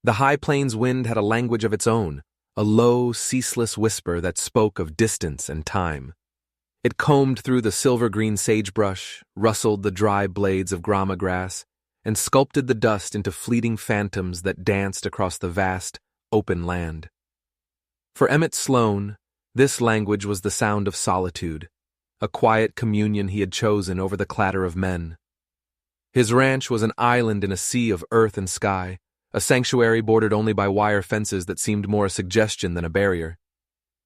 The high plains wind had a language of its own, a low, ceaseless whisper that spoke of distance and time. It combed through the silver-green sagebrush, rustled the dry blades of grama grass, and sculpted the dust into fleeting phantoms that danced across the vast, open land. For Emmett Sloan, this language was the sound of solitude, a quiet communion he had chosen over the clatter of men. His ranch was an island in a sea of earth and sky, a sanctuary bordered only by wire fences that seemed more a suggestion than a barrier.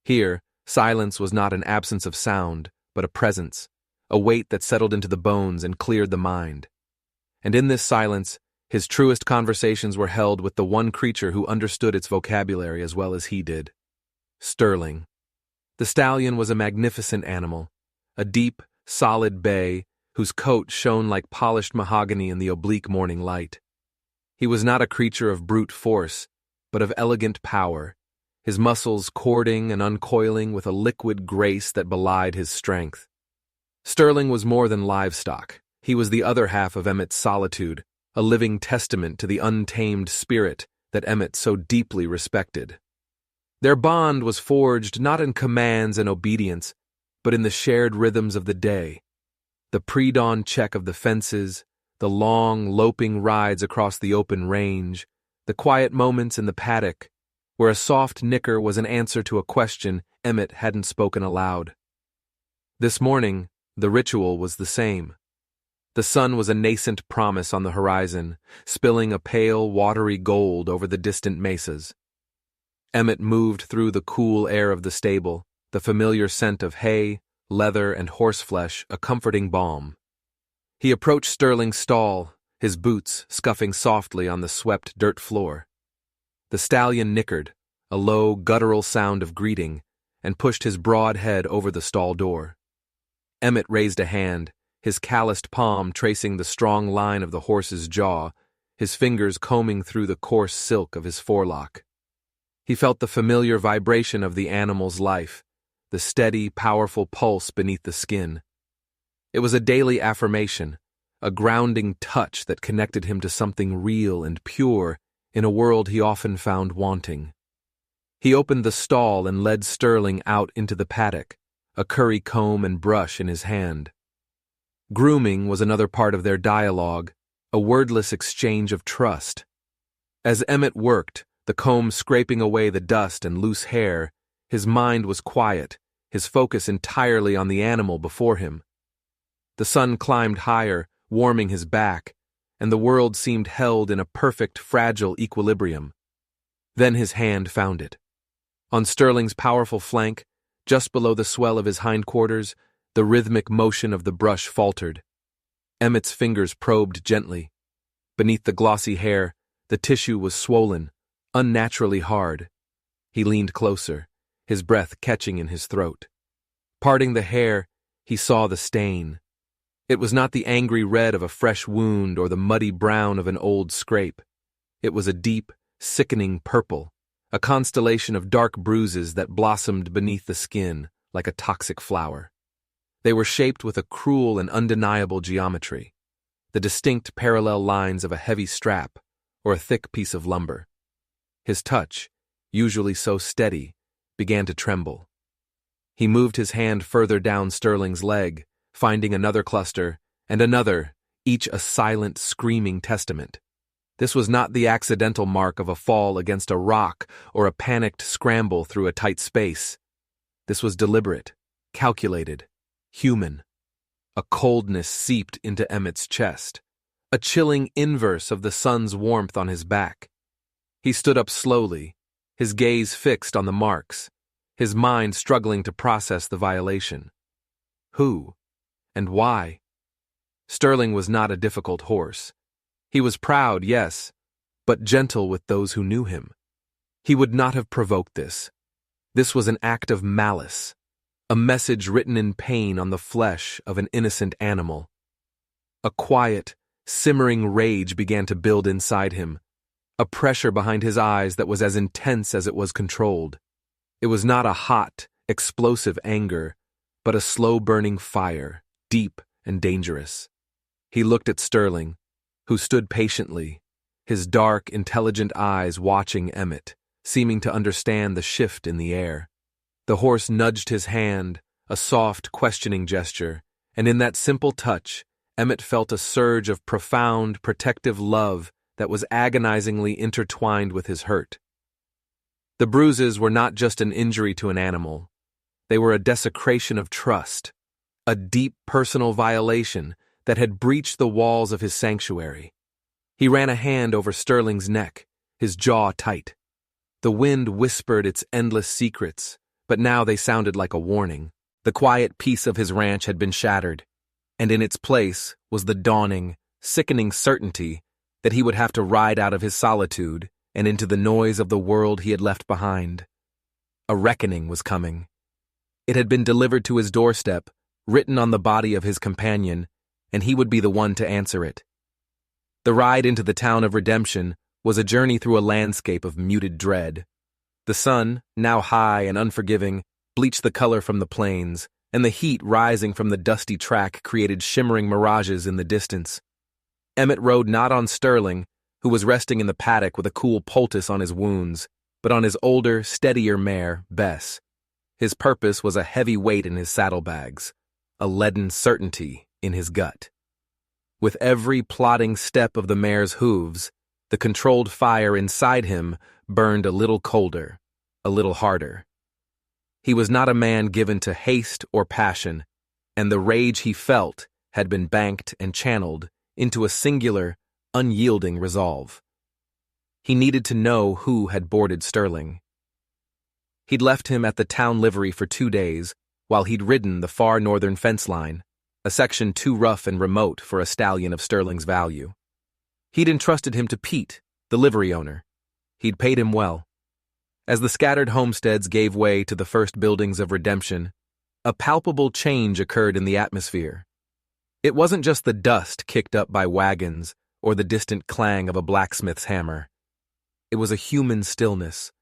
Here, silence was not an absence of sound, but a presence, a weight that settled into the bones and cleared the mind. And in this silence, his truest conversations were held with the one creature who understood its vocabulary as well as he did: Sterling. The stallion was a magnificent animal, a deep, solid bay whose coat shone like polished mahogany in the oblique morning light. He was not a creature of brute force, but of elegant power, his muscles cording and uncoiling with a liquid grace that belied his strength. Sterling was more than livestock. He was the other half of Emmett's solitude, a living testament to the untamed spirit that Emmett so deeply respected. Their bond was forged not in commands and obedience, but in the shared rhythms of the day. The pre-dawn check of the fences, the long, loping rides across the open range, the quiet moments in the paddock, where a soft nicker was an answer to a question Emmett hadn't spoken aloud. This morning, the ritual was the same. The sun was a nascent promise on the horizon, spilling a pale, watery gold over the distant mesas. Emmett moved through the cool air of the stable, the familiar scent of hay, leather, and horseflesh a comforting balm. He approached Sterling's stall, his boots scuffing softly on the swept dirt floor. The stallion nickered, a low, guttural sound of greeting, and pushed his broad head over the stall door. Emmett raised a hand, his calloused palm tracing the strong line of the horse's jaw, his fingers combing through the coarse silk of his forelock. He felt the familiar vibration of the animal's life, the steady, powerful pulse beneath the skin. It was a daily affirmation, a grounding touch that connected him to something real and pure in a world he often found wanting. He opened the stall and led Sterling out into the paddock, a curry comb and brush in his hand. Grooming was another part of their dialogue, a wordless exchange of trust. As Emmett worked, the comb scraping away the dust and loose hair, his mind was quiet, his focus entirely on the animal before him. The sun climbed higher, warming his back, and the world seemed held in a perfect, fragile equilibrium. Then his hand found it. On Sterling's powerful flank, just below the swell of his hindquarters, the rhythmic motion of the brush faltered. Emmett's fingers probed gently. Beneath the glossy hair, the tissue was swollen, unnaturally hard. He leaned closer, his breath catching in his throat. Parting the hair, he saw the stain. It was not the angry red of a fresh wound or the muddy brown of an old scrape. It was a deep, sickening purple, a constellation of dark bruises that blossomed beneath the skin like a toxic flower. They were shaped with a cruel and undeniable geometry, the distinct parallel lines of a heavy strap or a thick piece of lumber. His touch, usually so steady, began to tremble. He moved his hand further down Sterling's leg, finding another cluster, and another, each a silent, screaming testament. This was not the accidental mark of a fall against a rock or a panicked scramble through a tight space. This was deliberate, calculated, human. A coldness seeped into Emmett's chest, a chilling inverse of the sun's warmth on his back. He stood up slowly, his gaze fixed on the marks, his mind struggling to process the violation. Who? And why? Sterling was not a difficult horse. He was proud, yes, but gentle with those who knew him. He would not have provoked this. This was an act of malice, a message written in pain on the flesh of an innocent animal. A quiet, simmering rage began to build inside him, a pressure behind his eyes that was as intense as it was controlled. It was not a hot, explosive anger, but a slow-burning fire, deep and dangerous. He looked at Sterling, who stood patiently, his dark, intelligent eyes watching Emmett, seeming to understand the shift in the air. The horse nudged his hand, a soft, questioning gesture, and in that simple touch, Emmett felt a surge of profound, protective love that was agonizingly intertwined with his hurt. The bruises were not just an injury to an animal. They were a desecration of trust, a deep personal violation that had breached the walls of his sanctuary. He ran a hand over Sterling's neck, his jaw tight. The wind whispered its endless secrets, but now they sounded like a warning. The quiet peace of his ranch had been shattered, and in its place was the dawning, sickening certainty that he would have to ride out of his solitude and into the noise of the world he had left behind. A reckoning was coming. It had been delivered to his doorstep, written on the body of his companion, and he would be the one to answer it. The ride into the town of Redemption was a journey through a landscape of muted dread. The sun, now high and unforgiving, bleached the color from the plains, and the heat rising from the dusty track created shimmering mirages in the distance. Emmett rode not on Sterling, who was resting in the paddock with a cool poultice on his wounds, but on his older, steadier mare, Bess. His purpose was a heavy weight in his saddlebags, a leaden certainty in his gut. With every plodding step of the mare's hooves, the controlled fire inside him burned a little colder, a little harder. He was not a man given to haste or passion, and the rage he felt had been banked and channeled into a singular, unyielding resolve. He needed to know who had boarded Sterling. He'd left him at the town livery for 2 days while he'd ridden the far northern fence line, a section too rough and remote for a stallion of Sterling's value. He'd entrusted him to Pete, the livery owner. He'd paid him well. As the scattered homesteads gave way to the first buildings of Redemption, a palpable change occurred in the atmosphere. It wasn't just the dust kicked up by wagons or the distant clang of a blacksmith's hammer. It was a human stillness,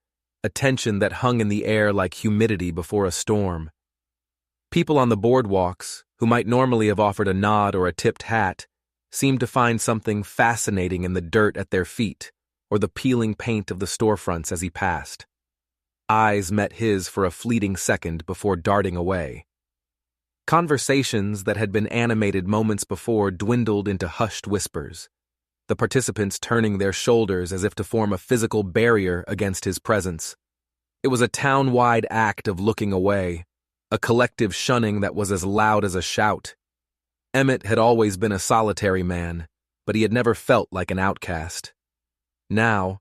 a tension that hung in the air like humidity before a storm. People on the boardwalks, who might normally have offered a nod or a tipped hat, seemed to find something fascinating in the dirt at their feet or the peeling paint of the storefronts as he passed. Eyes met his for a fleeting second before darting away. Conversations that had been animated moments before dwindled into hushed whispers, the participants turning their shoulders as if to form a physical barrier against his presence. It was a town-wide act of looking away, a collective shunning that was as loud as a shout. Emmett had always been a solitary man, but he had never felt like an outcast. Now,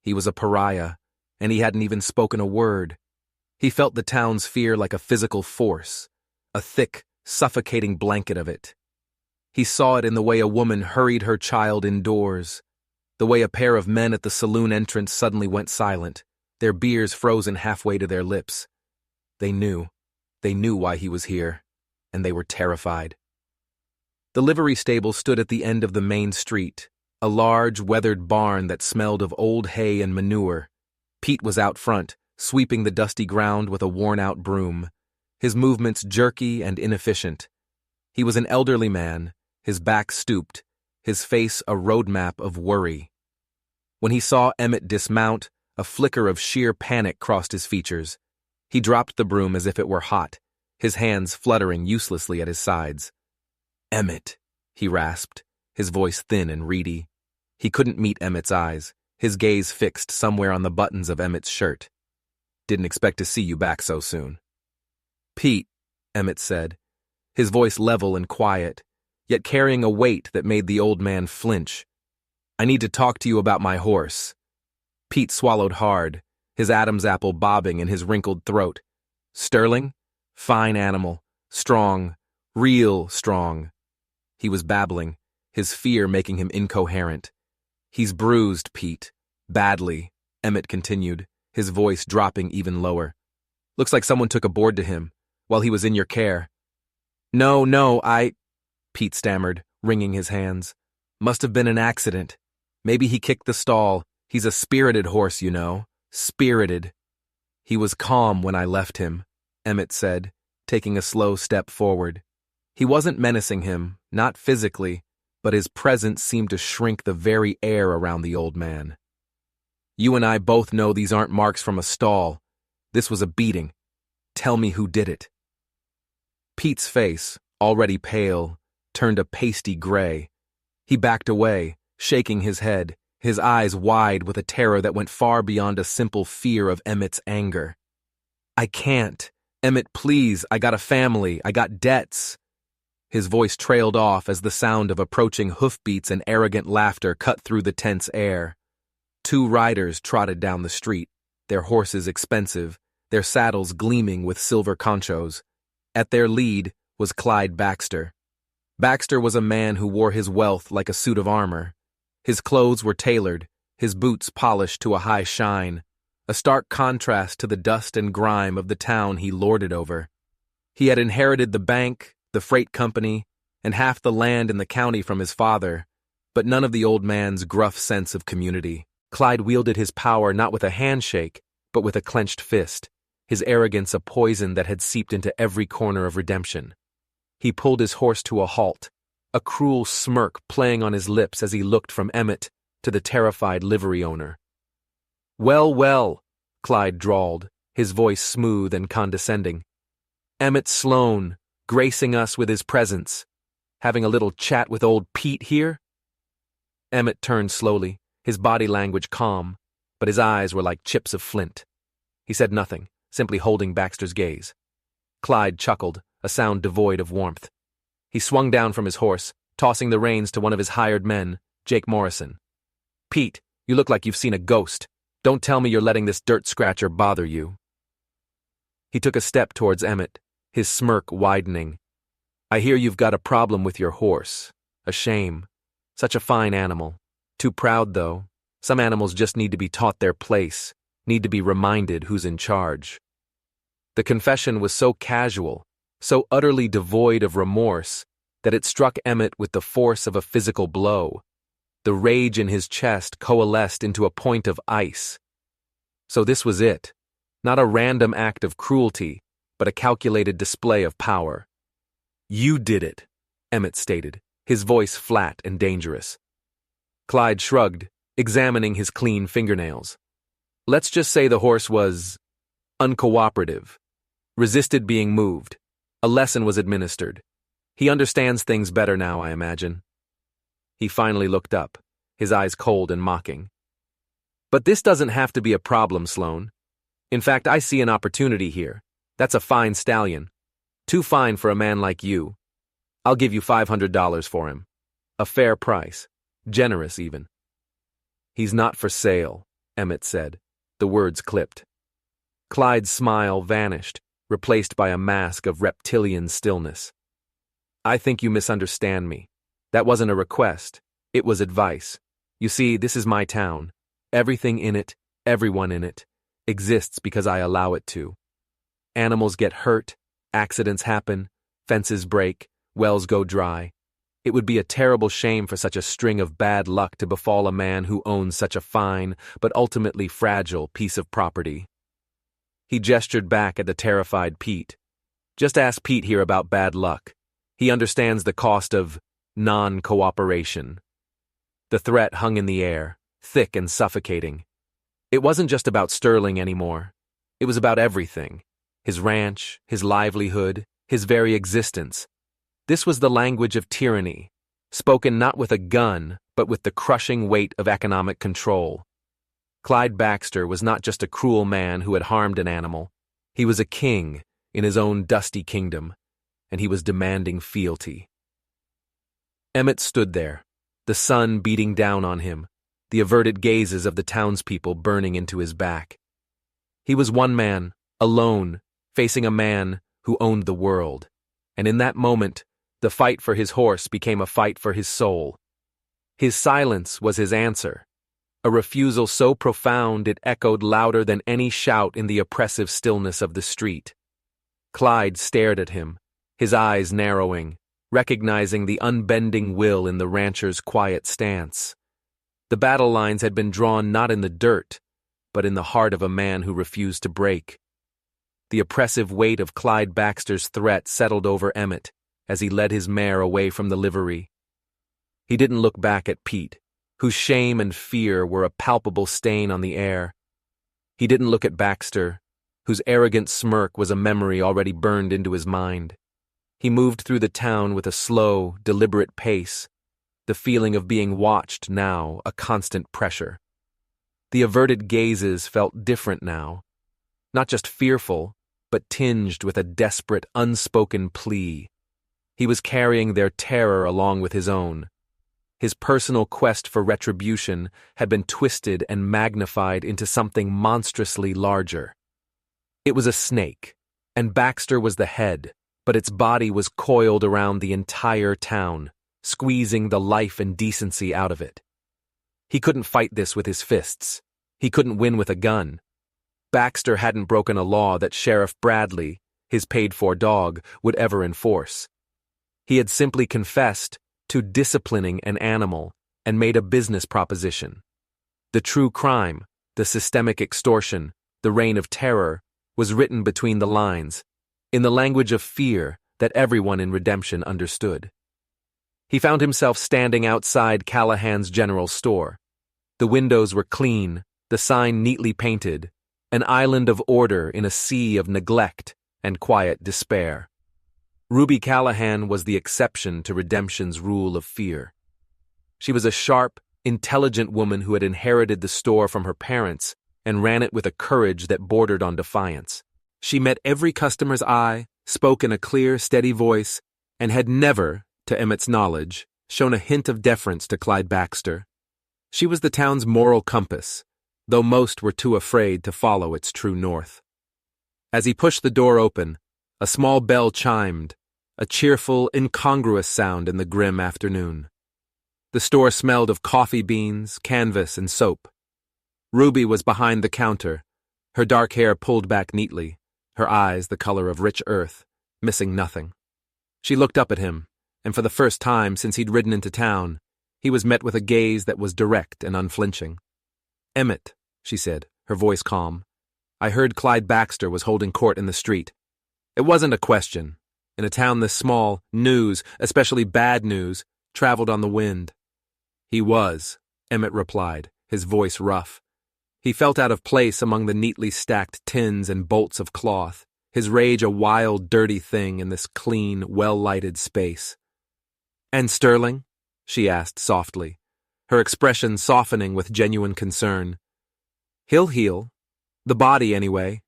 he was a pariah, and he hadn't even spoken a word. He felt the town's fear like a physical force, a thick, suffocating blanket of it. He saw it in the way a woman hurried her child indoors, the way a pair of men at the saloon entrance suddenly went silent, their beers frozen halfway to their lips. They knew why he was here, and they were terrified. The livery stable stood at the end of the main street, a large, weathered barn that smelled of old hay and manure. Pete was out front, sweeping the dusty ground with a worn-out broom, his movements jerky and inefficient. He was an elderly man, his back stooped, his face a roadmap of worry. When he saw Emmett dismount, a flicker of sheer panic crossed his features. He dropped the broom as if it were hot, his hands fluttering uselessly at his sides. "Emmett," he rasped, his voice thin and reedy. He couldn't meet Emmett's eyes, his gaze fixed somewhere on the buttons of Emmett's shirt. "Didn't expect to see you back so soon." "Pete," Emmett said, his voice level and quiet, yet carrying a weight that made the old man flinch. "I need to talk to you about my horse." Pete swallowed hard, his Adam's apple bobbing in his wrinkled throat. "Sterling? Fine animal. Strong. Real strong." He was babbling, his fear making him incoherent. "He's bruised, Pete. Badly," Emmett continued, his voice dropping even lower. "Looks like someone took a board to him while he was in your care." No, Pete stammered, wringing his hands. "Must have been an accident. Maybe he kicked the stall. He's a spirited horse, you know. Spirited." "He was calm when I left him," Emmett said, taking a slow step forward. He wasn't menacing him, not physically, but his presence seemed to shrink the very air around the old man. "You and I both know these aren't marks from a stall. This was a beating. Tell me who did it." Pete's face, already pale, turned a pasty gray. He backed away, shaking his head, his eyes wide with a terror that went far beyond a simple fear of Emmett's anger. "I can't. Emmett, please, I got a family, I got debts." His voice trailed off as the sound of approaching hoofbeats and arrogant laughter cut through the tense air. Two riders trotted down the street, their horses expensive, their saddles gleaming with silver conchos. At their lead was Clyde Baxter. Baxter was a man who wore his wealth like a suit of armor. His clothes were tailored, his boots polished to a high shine, a stark contrast to the dust and grime of the town he lorded over. He had inherited the bank, the freight company, and half the land in the county from his father, but none of the old man's gruff sense of community. Clyde wielded his power not with a handshake, but with a clenched fist, his arrogance a poison that had seeped into every corner of redemption. He pulled his horse to a halt, a cruel smirk playing on his lips as he looked from Emmett to the terrified livery owner. "Well, well," Clyde drawled, his voice smooth and condescending. "Emmett Sloan, gracing us with his presence. Having a little chat with old Pete here?" Emmett turned slowly, his body language calm, but his eyes were like chips of flint. He said nothing, simply holding Baxter's gaze. Clyde chuckled, a sound devoid of warmth. He swung down from his horse, tossing the reins to one of his hired men, Jake Morrison. "Pete, you look like you've seen a ghost. Don't tell me you're letting this dirt scratcher bother you." He took a step towards Emmett, his smirk widening. "I hear you've got a problem with your horse. A shame. Such a fine animal. Too proud, though. Some animals just need to be taught their place, need to be reminded who's in charge." The confession was so casual, so utterly devoid of remorse, that it struck Emmett with the force of a physical blow. The rage in his chest coalesced into a point of ice. So this was it. Not a random act of cruelty, but a calculated display of power. "You did it," Emmett stated, his voice flat and dangerous. Clyde shrugged, examining his clean fingernails. "Let's just say the horse was uncooperative, resisted being moved. A lesson was administered. He understands things better now, I imagine." He finally looked up, his eyes cold and mocking. "But this doesn't have to be a problem, Sloan. In fact, I see an opportunity here. That's a fine stallion. Too fine for a man like you. I'll give you $500 for him. A fair price. Generous, even." "He's not for sale," Emmett said, the words clipped. Clyde's smile vanished, replaced by a mask of reptilian stillness. "I think you misunderstand me. That wasn't a request. It was advice. You see, this is my town. Everything in it, everyone in it, exists because I allow it to. Animals get hurt, accidents happen, fences break, wells go dry. It would be a terrible shame for such a string of bad luck to befall a man who owns such a fine, but ultimately fragile, piece of property." He gestured back at the terrified Pete. "Just ask Pete here about bad luck. He understands the cost of non-cooperation." The threat hung in the air, thick and suffocating. It wasn't just about Sterling anymore. It was about everything. His ranch, his livelihood, his very existence. This was the language of tyranny, spoken not with a gun, but with the crushing weight of economic control. Clyde Baxter was not just a cruel man who had harmed an animal. He was a king in his own dusty kingdom, and he was demanding fealty. Emmett stood there, the sun beating down on him, the averted gazes of the townspeople burning into his back. He was one man, alone, facing a man who owned the world, and in that moment, the fight for his horse became a fight for his soul. His silence was his answer, a refusal so profound it echoed louder than any shout in the oppressive stillness of the street. Clyde stared at him, his eyes narrowing, recognizing the unbending will in the rancher's quiet stance. The battle lines had been drawn not in the dirt, but in the heart of a man who refused to break. The oppressive weight of Clyde Baxter's threat settled over Emmett as he led his mare away from the livery. He didn't look back at Pete, whose shame and fear were a palpable stain on the air. He didn't look at Baxter, whose arrogant smirk was a memory already burned into his mind. He moved through the town with a slow, deliberate pace, the feeling of being watched now a constant pressure. The averted gazes felt different now, not just fearful, but tinged with a desperate, unspoken plea. He was carrying their terror along with his own. His personal quest for retribution had been twisted and magnified into something monstrously larger. It was a snake, and Baxter was the head, but its body was coiled around the entire town, squeezing the life and decency out of it. He couldn't fight this with his fists. He couldn't win with a gun. Baxter hadn't broken a law that Sheriff Bradley, his paid-for dog, would ever enforce. He had simply confessed to disciplining an animal and made a business proposition. The true crime, the systemic extortion, the reign of terror, was written between the lines, in the language of fear that everyone in Redemption understood. He found himself standing outside Callahan's general store. The windows were clean, the sign neatly painted, an island of order in a sea of neglect and quiet despair. Ruby Callahan was the exception to Redemption's rule of fear. She was a sharp, intelligent woman who had inherited the store from her parents and ran it with a courage that bordered on defiance. She met every customer's eye, spoke in a clear, steady voice, and had never, to Emmett's knowledge, shown a hint of deference to Clyde Baxter. She was the town's moral compass, though most were too afraid to follow its true north. As he pushed the door open, a small bell chimed, a cheerful, incongruous sound in the grim afternoon. The store smelled of coffee beans, canvas, and soap. Ruby was behind the counter, her dark hair pulled back neatly, her eyes the color of rich earth, missing nothing. She looked up at him, and for the first time since he'd ridden into town, he was met with a gaze that was direct and unflinching. "Emmett," she said, her voice calm, "I heard Clyde Baxter was holding court in the street. It wasn't a question. In a town this small, news, especially bad news, traveled on the wind." "He was," Emmett replied, his voice rough. He felt out of place among the neatly stacked tins and bolts of cloth, his rage a wild, dirty thing in this clean, well-lighted space. "And Sterling?" she asked softly, her expression softening with genuine concern. "He'll heal. The body, anyway."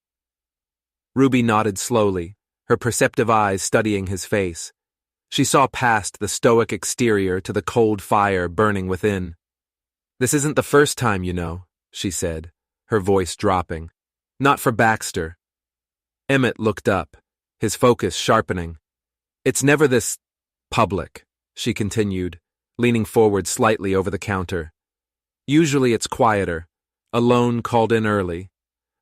Ruby nodded slowly, her perceptive eyes studying his face. She saw past the stoic exterior to the cold fire burning within. "This isn't the first time, you know," she said, her voice dropping. "Not for Baxter." Emmett looked up, his focus sharpening. "It's never this public," she continued, leaning forward slightly over the counter. "Usually it's quieter, a loan called in early,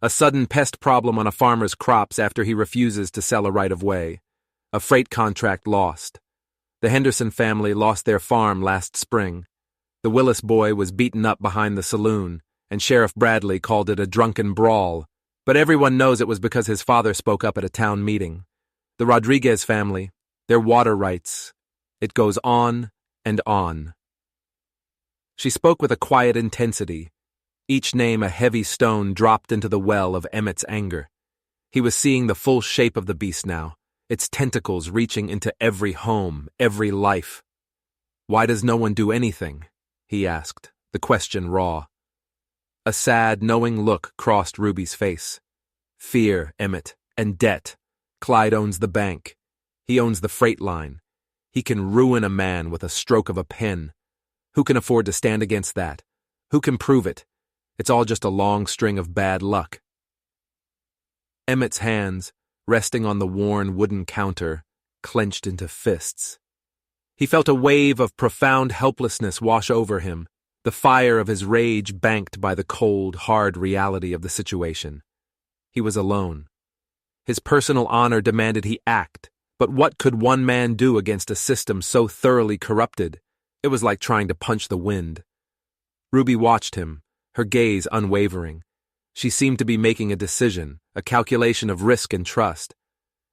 a sudden pest problem on a farmer's crops after he refuses to sell a right-of-way, a freight contract lost. The Henderson family lost their farm last spring. The Willis boy was beaten up behind the saloon, and Sheriff Bradley called it a drunken brawl, but everyone knows it was because his father spoke up at a town meeting. The Rodriguez family, their water rights. It goes on and on." She spoke with a quiet intensity, each name a heavy stone dropped into the well of Emmett's anger. He was seeing the full shape of the beast now, its tentacles reaching into every home, every life. "Why does no one do anything?" he asked, the question raw. A sad, knowing look crossed Ruby's face. "Fear, Emmett, and debt. Clyde owns the bank. He owns the freight line. He can ruin a man with a stroke of a pen. Who can afford to stand against that? Who can prove it? It's all just a long string of bad luck." Emmett's hands, resting on the worn wooden counter, clenched into fists. He felt a wave of profound helplessness wash over him, the fire of his rage banked by the cold, hard reality of the situation. He was alone. His personal honor demanded he act, but what could one man do against a system so thoroughly corrupted? It was like trying to punch the wind. Ruby watched him, her gaze unwavering. She seemed to be making a decision, a calculation of risk and trust.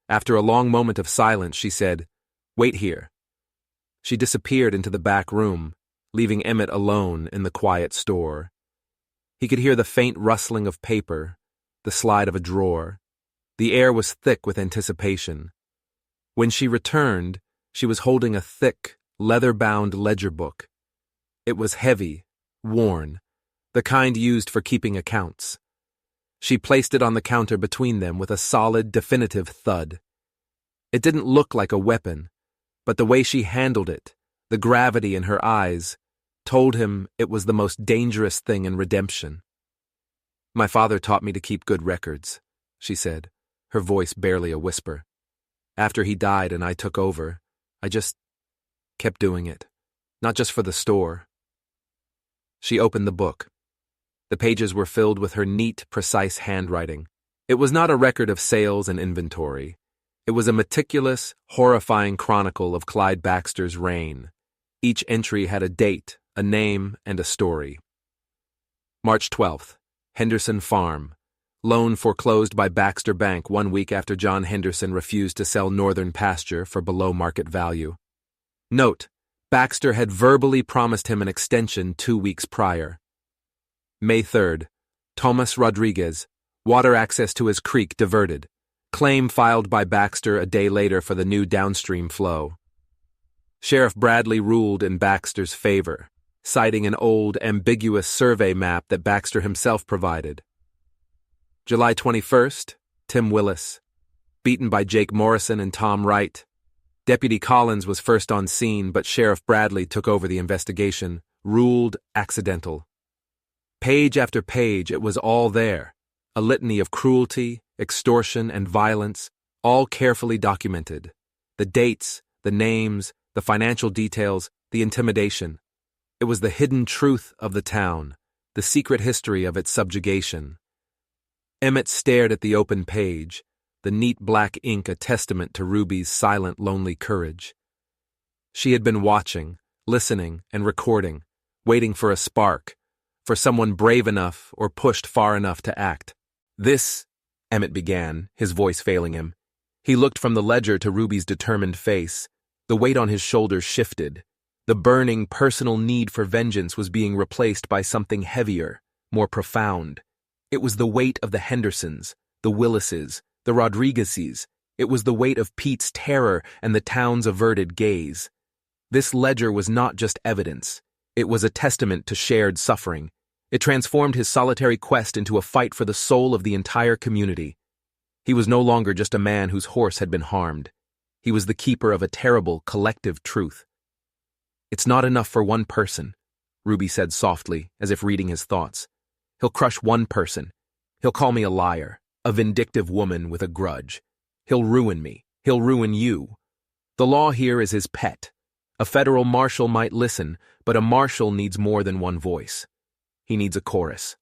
After a long moment of silence, she said, "Wait here." She disappeared into the back room, leaving Emmett alone in the quiet store. He could hear the faint rustling of paper, the slide of a drawer. The air was thick with anticipation. When she returned, she was holding a thick, leather-bound ledger book. It was heavy, worn, the kind used for keeping accounts. She placed it on the counter between them with a solid, definitive thud. It didn't look like a weapon, but the way she handled it, the gravity in her eyes, told him it was the most dangerous thing in redemption. "My father taught me to keep good records," she said, her voice barely a whisper. "After he died and I took over, I just kept doing it, not just for the store." She opened the book. The pages were filled with her neat, precise handwriting. It was not a record of sales and inventory. It was a meticulous, horrifying chronicle of Clyde Baxter's reign. Each entry had a date, a name, and a story. March 12th, Henderson Farm. Loan foreclosed by Baxter Bank 1 week after John Henderson refused to sell Northern Pasture for below market value. Note: Baxter had verbally promised him an extension 2 weeks prior. May 3rd, Thomas Rodriguez. Water access to his creek diverted. Claim filed by Baxter a day later for the new downstream flow. Sheriff Bradley ruled in Baxter's favor, citing an old, ambiguous survey map that Baxter himself provided. July 21st, Tim Willis. Beaten by Jake Morrison and Tom Wright. Deputy Collins was first on scene, but Sheriff Bradley took over the investigation, ruled accidental. Page after page, it was all there. A litany of cruelty, extortion, and violence, all carefully documented. The dates, the names, the financial details, the intimidation. It was the hidden truth of the town, the secret history of its subjugation. Emmett stared at the open page, the neat black ink a testament to Ruby's silent, lonely courage. She had been watching, listening, and recording, waiting for a spark, for someone brave enough or pushed far enough to act. "This," Emmett began, his voice failing him. He looked from the ledger to Ruby's determined face. The weight on his shoulders shifted. The burning, personal need for vengeance was being replaced by something heavier, more profound. It was the weight of the Hendersons, the Willises, the Rodriguezes. It was the weight of Pete's terror and the town's averted gaze. This ledger was not just evidence. It was a testament to shared suffering. It transformed his solitary quest into a fight for the soul of the entire community. He was no longer just a man whose horse had been harmed. He was the keeper of a terrible, collective truth. "It's not enough for one person," Ruby said softly, as if reading his thoughts. "He'll crush one person. He'll call me a liar, a vindictive woman with a grudge. He'll ruin me. He'll ruin you. The law here is his pet. A federal marshal might listen, but a marshal needs more than one voice. He needs a chorus."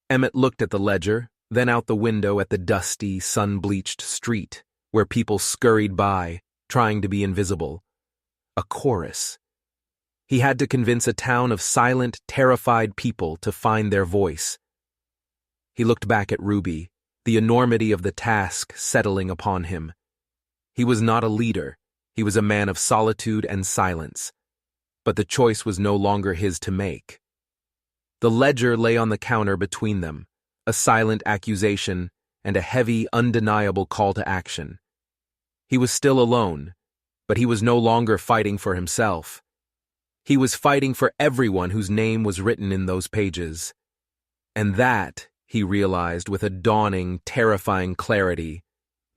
Emmett looked at the ledger, then out the window at the dusty, sun-bleached street, where people scurried by, trying to be invisible. A chorus. He had to convince a town of silent, terrified people to find their voice. He looked back at Ruby, the enormity of the task settling upon him. He was not a leader. He was a man of solitude and silence. But the choice was no longer his to make. The ledger lay on the counter between them, a silent accusation and a heavy, undeniable call to action. He was still alone, but he was no longer fighting for himself. He was fighting for everyone whose name was written in those pages. And that, he realized with a dawning, terrifying clarity,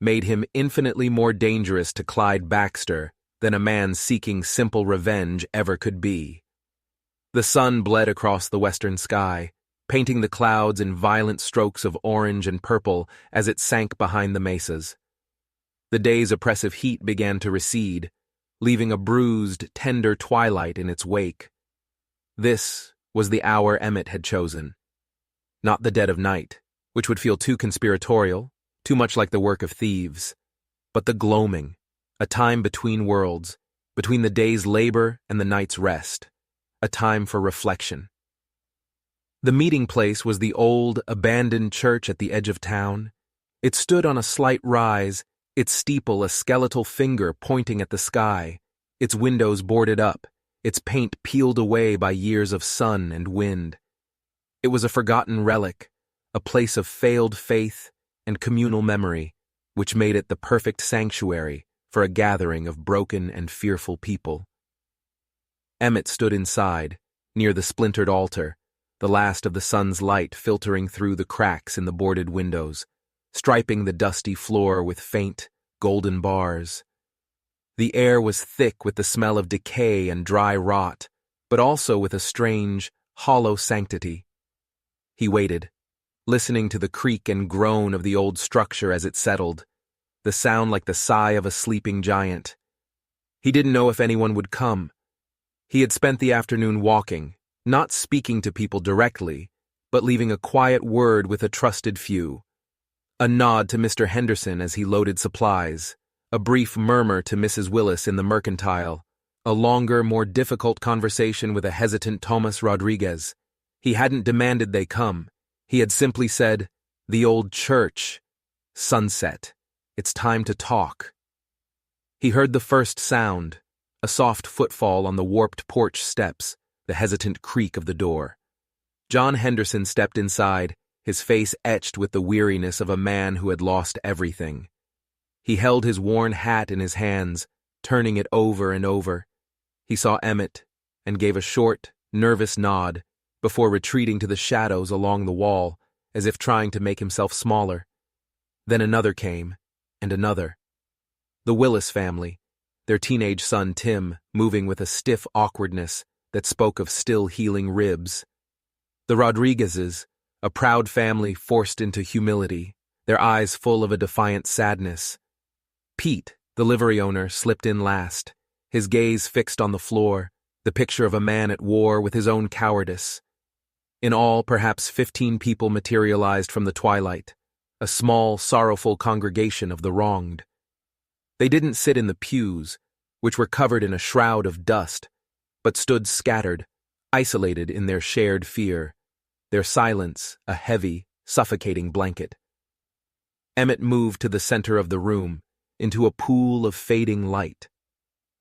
made him infinitely more dangerous to Clyde Baxter than a man seeking simple revenge ever could be. The sun bled across the western sky, painting the clouds in violent strokes of orange and purple as it sank behind the mesas. The day's oppressive heat began to recede, leaving a bruised, tender twilight in its wake. This was the hour Emmett had chosen. Not the dead of night, which would feel too conspiratorial, too much like the work of thieves, but the gloaming, a time between worlds, between the day's labor and the night's rest, a time for reflection. The meeting place was the old, abandoned church at the edge of town. It stood on a slight rise, its steeple a skeletal finger pointing at the sky, its windows boarded up, its paint peeled away by years of sun and wind. It was a forgotten relic, a place of failed faith and communal memory, which made it the perfect sanctuary for a gathering of broken and fearful people. Emmett stood inside, near the splintered altar, the last of the sun's light filtering through the cracks in the boarded windows, striping the dusty floor with faint, golden bars. The air was thick with the smell of decay and dry rot, but also with a strange, hollow sanctity. He waited, listening to the creak and groan of the old structure as it settled, the sound like the sigh of a sleeping giant. He didn't know if anyone would come. He had spent the afternoon walking, not speaking to people directly, but leaving a quiet word with a trusted few. A nod to Mr. Henderson as he loaded supplies, a brief murmur to Mrs. Willis in the mercantile, a longer, more difficult conversation with a hesitant Thomas Rodriguez. He hadn't demanded they come. He had simply said, "The old church. Sunset. It's time to talk." He heard the first sound, a soft footfall on the warped porch steps, the hesitant creak of the door. John Henderson stepped inside, his face etched with the weariness of a man who had lost everything. He held his worn hat in his hands, turning it over and over. He saw Emmett and gave a short, nervous nod before retreating to the shadows along the wall, as if trying to make himself smaller. Then another came, and another. The Willis family, their teenage son Tim moving with a stiff awkwardness that spoke of still healing ribs. The Rodriguezes, a proud family forced into humility, their eyes full of a defiant sadness. Pete, the livery owner, slipped in last, his gaze fixed on the floor, the picture of a man at war with his own cowardice. In all, perhaps 15 people materialized from the twilight, a small, sorrowful congregation of the wronged. They didn't sit in the pews, which were covered in a shroud of dust, but stood scattered, isolated in their shared fear, their silence a heavy, suffocating blanket. Emmett moved to the center of the room, into a pool of fading light.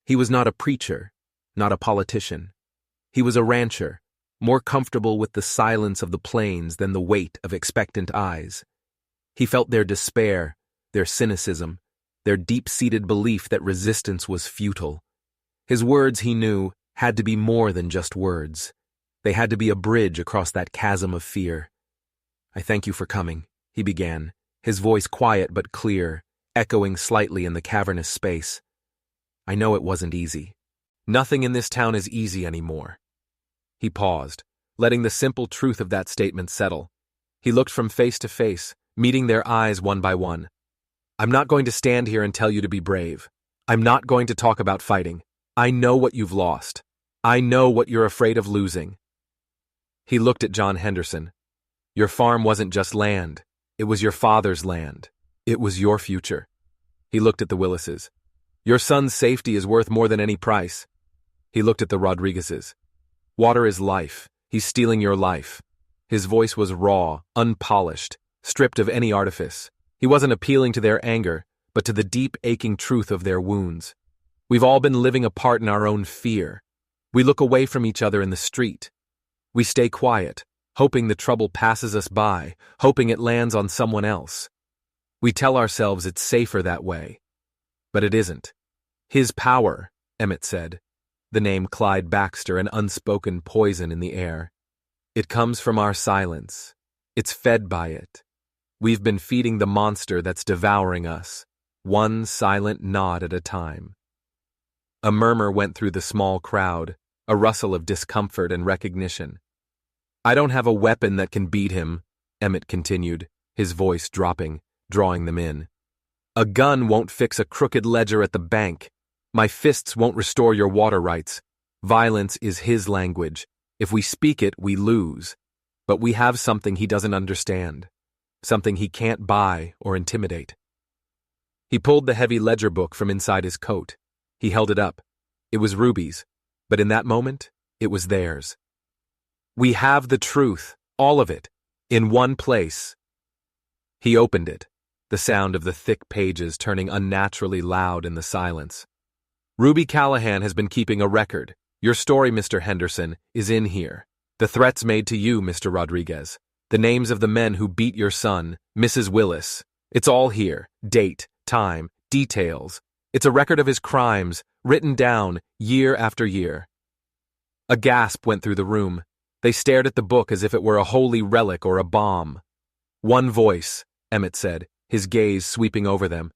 He was not a preacher, not a politician. He was a rancher, more comfortable with the silence of the plains than the weight of expectant eyes. He felt their despair, their cynicism, their deep-seated belief that resistance was futile. His words, he knew, had to be more than just words. They had to be a bridge across that chasm of fear. "I thank you for coming," he began, his voice quiet but clear, echoing slightly in the cavernous space. "I know it wasn't easy. Nothing in this town is easy anymore." He paused, letting the simple truth of that statement settle. He looked from face to face, meeting their eyes one by one. "I'm not going to stand here and tell you to be brave. I'm not going to talk about fighting. I know what you've lost. I know what you're afraid of losing." He looked at John Henderson. "Your farm wasn't just land. It was your father's land. It was your future." He looked at the Willises. "Your son's safety is worth more than any price." He looked at the Rodriguezes. "Water is life. He's stealing your life." His voice was raw, unpolished, stripped of any artifice. He wasn't appealing to their anger, but to the deep, aching truth of their wounds. "We've all been living apart in our own fear. We look away from each other in the street. We stay quiet, hoping the trouble passes us by, hoping it lands on someone else. We tell ourselves it's safer that way. But it isn't. His power," Emmett said, the name Clyde Baxter an unspoken poison in the air. "It comes from our silence. It's fed by it. We've been feeding the monster that's devouring us, one silent nod at a time." A murmur went through the small crowd, a rustle of discomfort and recognition. "I don't have a weapon that can beat him," Emmett continued, his voice dropping, drawing them in. "A gun won't fix a crooked ledger at the bank. My fists won't restore your water rights. Violence is his language. If we speak it, we lose. But we have something he doesn't understand, something he can't buy or intimidate." He pulled the heavy ledger book from inside his coat. He held it up. It was Ruby's, but in that moment, it was theirs. "We have the truth, all of it, in one place." He opened it, the sound of the thick pages turning unnaturally loud in the silence. "Ruby Callahan has been keeping a record. Your story, Mr. Henderson, is in here. The threats made to you, Mr. Rodriguez. The names of the men who beat your son, Mrs. Willis. It's all here. Date, time, details. It's a record of his crimes, written down year after year. A gasp went through the room. They stared at the book as if it were a holy relic or a bomb. One voice, Emmett said, his gaze sweeping over them.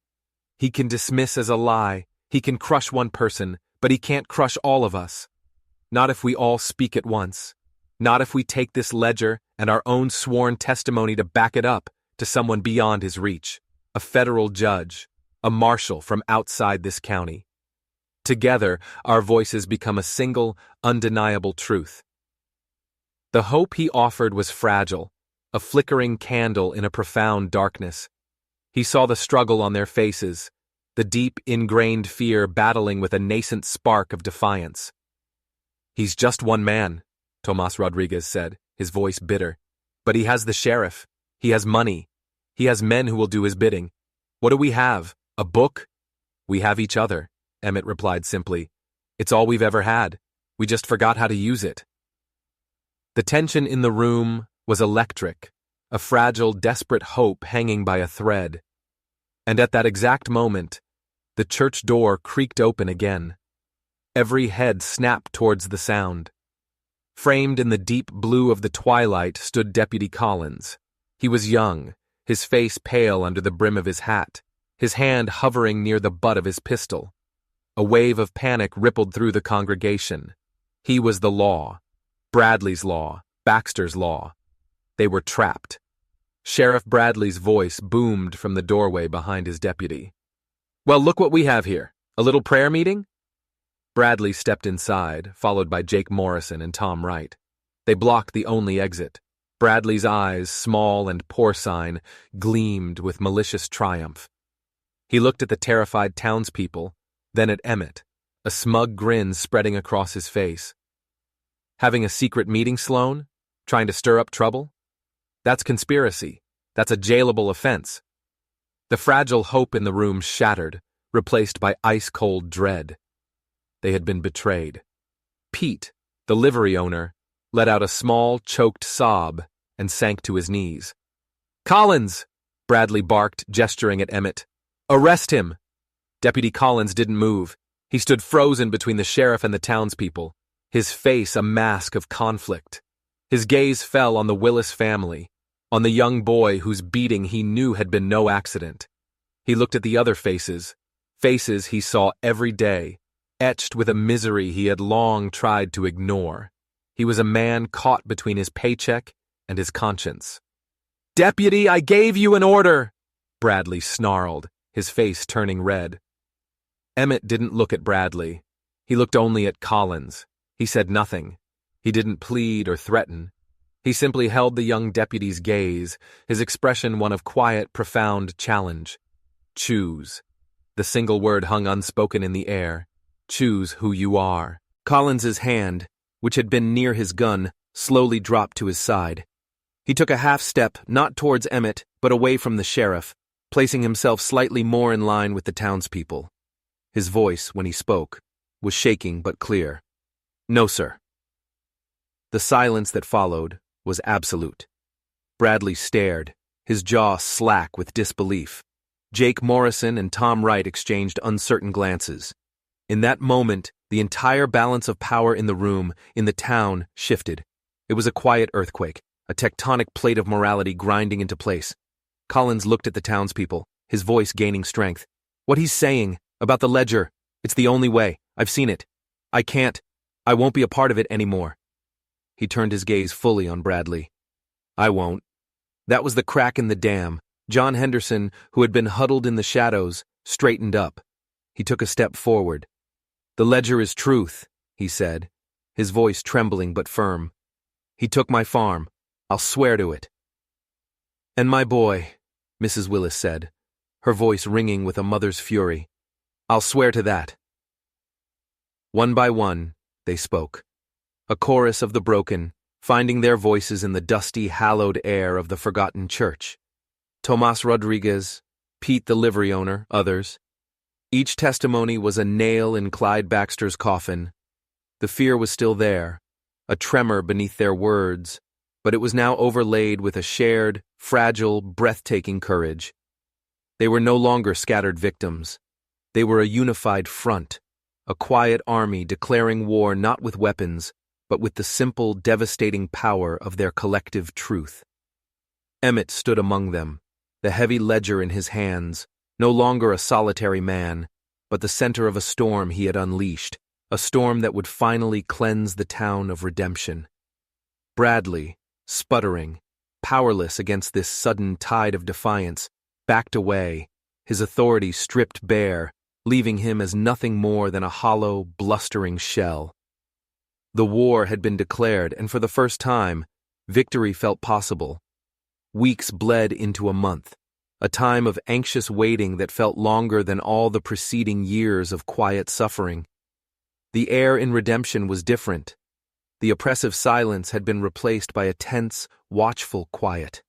He can dismiss as a lie. He can crush one person, but he can't crush all of us. Not if we all speak at once. Not if we take this ledger and our own sworn testimony to back it up to someone beyond his reach, a federal judge, a marshal from outside this county. Together, our voices become a single, undeniable truth. The hope he offered was fragile, a flickering candle in a profound darkness. He saw the struggle on their faces, the deep, ingrained fear battling with a nascent spark of defiance. He's just one man, Tomas Rodriguez said, his voice bitter. But he has the sheriff. He has money. He has men who will do his bidding. What do we have? A book? We have each other, Emmett replied simply. It's all we've ever had. We just forgot how to use it. The tension in the room was electric, a fragile, desperate hope hanging by a thread. And at that exact moment, the church door creaked open again. Every head snapped towards the sound. Framed in the deep blue of the twilight stood Deputy Collins. He was young, his face pale under the brim of his hat, his hand hovering near the butt of his pistol. A wave of panic rippled through the congregation. He was the law. Bradley's law, Baxter's law. They were trapped. Sheriff Bradley's voice boomed from the doorway behind his deputy. Well, look what we have here. A little prayer meeting? Bradley stepped inside, followed by Jake Morrison and Tom Wright. They blocked the only exit. Bradley's eyes, small and porcine, gleamed with malicious triumph. He looked at the terrified townspeople, then at Emmett, a smug grin spreading across his face. Having a secret meeting, Sloan? Trying to stir up trouble? That's conspiracy. That's a jailable offense. The fragile hope in the room shattered, replaced by ice-cold dread. They had been betrayed. Pete, the livery owner, let out a small, choked sob and sank to his knees. Collins! Bradley barked, gesturing at Emmett. Arrest him! Deputy Collins didn't move. He stood frozen between the sheriff and the townspeople, his face a mask of conflict. His gaze fell on the Willis family, on the young boy whose beating he knew had been no accident. He looked at the other faces, faces he saw every day, etched with a misery he had long tried to ignore. He was a man caught between his paycheck and his conscience. Deputy, I gave you an order! Bradley snarled, his face turning red. Emmett didn't look at Bradley. He looked only at Collins. He said nothing. He didn't plead or threaten. He simply held the young deputy's gaze, his expression one of quiet, profound challenge. Choose. The single word hung unspoken in the air. Choose who you are. Collins's hand, which had been near his gun, slowly dropped to his side. He took a half step, not towards Emmett, but away from the sheriff, placing himself slightly more in line with the townspeople. His voice, when he spoke, was shaking but clear. No, sir. The silence that followed was absolute. Bradley stared, his jaw slack with disbelief. Jake Morrison and Tom Wright exchanged uncertain glances. In that moment, the entire balance of power in the room, in the town, shifted. It was a quiet earthquake, a tectonic plate of morality grinding into place. Collins looked at the townspeople, his voice gaining strength. What he's saying, about the ledger, it's the only way. I've seen it. I won't be a part of it anymore. He turned his gaze fully on Bradley. I won't. That was the crack in the dam. John Henderson, who had been huddled in the shadows, straightened up. He took a step forward. The ledger is truth, he said, his voice trembling but firm. He took my farm. I'll swear to it. And my boy, Mrs. Willis said, her voice ringing with a mother's fury. I'll swear to that. One by one, they spoke. A chorus of the broken, finding their voices in the dusty, hallowed air of the forgotten church. Tomas Rodriguez, Pete the livery owner, others. Each testimony was a nail in Clyde Baxter's coffin, The fear was still there, a tremor beneath their words, but it was now overlaid with a shared, fragile, breathtaking courage. They were no longer scattered victims. They were a unified front, a quiet army declaring war not with weapons, but with the simple, devastating power of their collective truth. Emmett stood among them, the heavy ledger in his hands, no longer a solitary man, but the center of a storm he had unleashed, a storm that would finally cleanse the town of redemption. Bradley, sputtering, powerless against this sudden tide of defiance, backed away, his authority stripped bare, leaving him as nothing more than a hollow, blustering shell. The war had been declared, and for the first time, victory felt possible. Weeks bled into a month, a time of anxious waiting that felt longer than all the preceding years of quiet suffering. The air in redemption was different. The oppressive silence had been replaced by a tense, watchful quiet.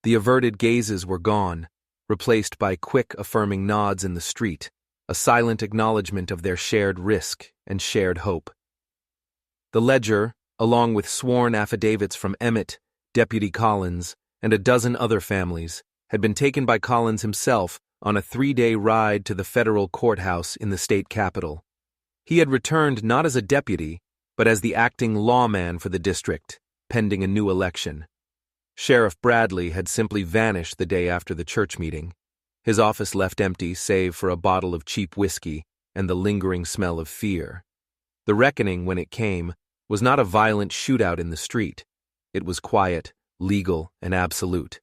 The averted gazes were gone, replaced by quick, affirming nods in the street, a silent acknowledgement of their shared risk and shared hope. The ledger, along with sworn affidavits from Emmett, Deputy Collins, and a dozen other families, had been taken by Collins himself on a 3-day ride to the federal courthouse in the state capital. He had returned not as a deputy, but as the acting lawman for the district, pending a new election. Sheriff Bradley had simply vanished the day after the church meeting, his office left empty save for a bottle of cheap whiskey and the lingering smell of fear. The reckoning, when it came, was not a violent shootout in the street. It was quiet, legal, and absolute.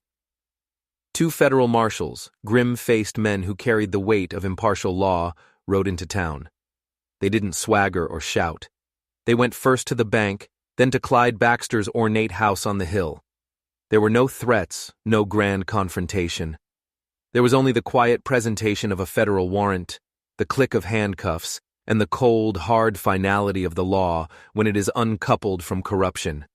2 federal marshals, grim-faced men who carried the weight of impartial law, rode into town. They didn't swagger or shout. They went first to the bank, then to Clyde Baxter's ornate house on the hill. There were no threats, no grand confrontation. There was only the quiet presentation of a federal warrant, the click of handcuffs, and the cold, hard finality of the law when it is uncoupled from corruption.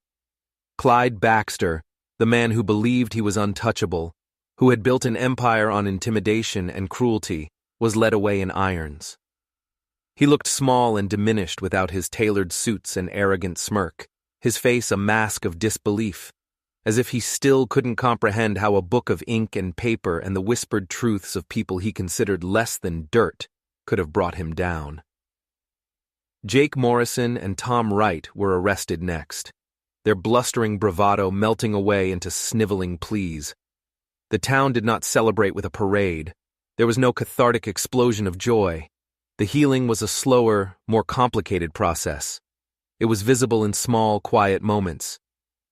Clyde Baxter, the man who believed he was untouchable, who had built an empire on intimidation and cruelty, was led away in irons. He looked small and diminished without his tailored suits and arrogant smirk, his face a mask of disbelief, as if he still couldn't comprehend how a book of ink and paper and the whispered truths of people he considered less than dirt could have brought him down. Jake Morrison and Tom Wright were arrested next, their blustering bravado melting away into sniveling pleas. The town did not celebrate with a parade. There was no cathartic explosion of joy. The healing was a slower, more complicated process. It was visible in small, quiet moments.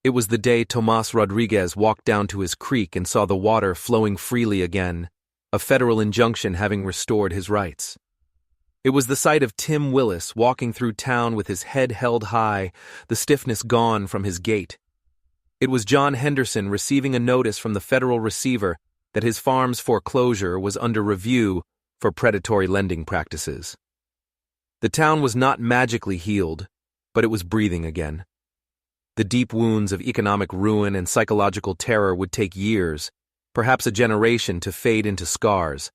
It was the day Tomas Rodriguez walked down to his creek and saw the water flowing freely again, a federal injunction having restored his rights. It was the sight of Tim Willis walking through town with his head held high, the stiffness gone from his gait. It was John Henderson receiving a notice from the federal receiver that his farm's foreclosure was under review for predatory lending practices. The town was not magically healed, but it was breathing again. The deep wounds of economic ruin and psychological terror would take years, perhaps a generation, to fade into scars,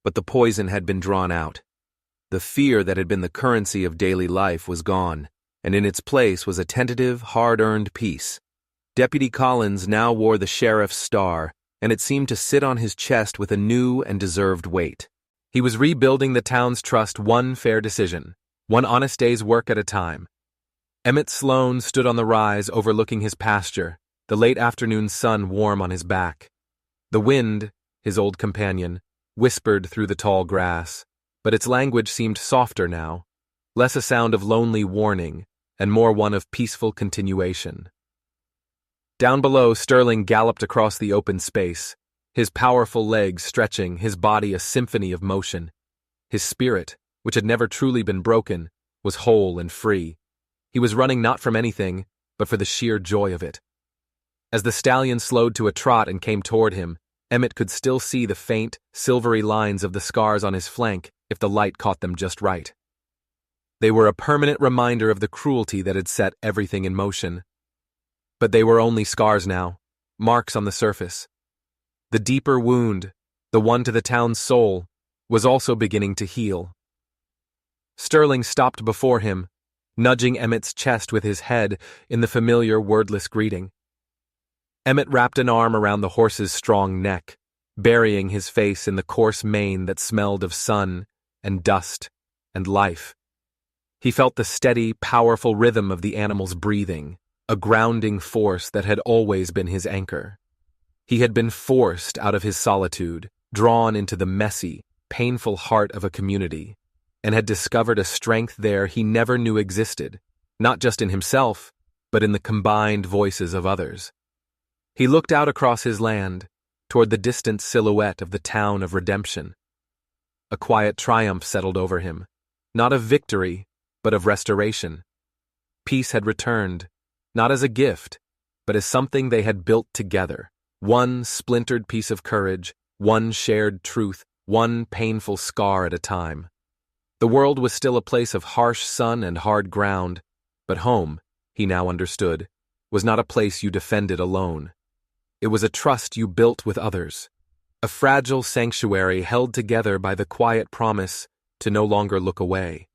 but the poison had been drawn out. The fear that had been the currency of daily life was gone, and in its place was a tentative, hard-earned peace. Deputy Collins now wore the sheriff's star, and it seemed to sit on his chest with a new and deserved weight. He was rebuilding the town's trust one fair decision, one honest day's work at a time. Emmett Sloan stood on the rise overlooking his pasture, the late afternoon sun warm on his back. The wind, his old companion, whispered through the tall grass, but its language seemed softer now, less a sound of lonely warning and more one of peaceful continuation. Down below, Sterling galloped across the open space, his powerful legs stretching, his body a symphony of motion. His spirit, which had never truly been broken, was whole and free. He was running not from anything, but for the sheer joy of it. As the stallion slowed to a trot and came toward him, Emmett could still see the faint, silvery lines of the scars on his flank if the light caught them just right. They were a permanent reminder of the cruelty that had set everything in motion. But they were only scars now, marks on the surface. The deeper wound, the one to the town's soul, was also beginning to heal. Sterling stopped before him, nudging Emmett's chest with his head in the familiar wordless greeting. Emmett wrapped an arm around the horse's strong neck, burying his face in the coarse mane that smelled of sun and dust and life. He felt the steady, powerful rhythm of the animal's breathing, a grounding force that had always been his anchor. He had been forced out of his solitude, drawn into the messy, painful heart of a community, and had discovered a strength there he never knew existed, not just in himself, but in the combined voices of others. He looked out across his land, toward the distant silhouette of the town of redemption. A quiet triumph settled over him, not of victory, but of restoration. Peace had returned, not as a gift, but as something they had built together, one splintered piece of courage, one shared truth, one painful scar at a time. The world was still a place of harsh sun and hard ground, but home, he now understood, was not a place you defended alone. It was a trust you built with others, a fragile sanctuary held together by the quiet promise to no longer look away.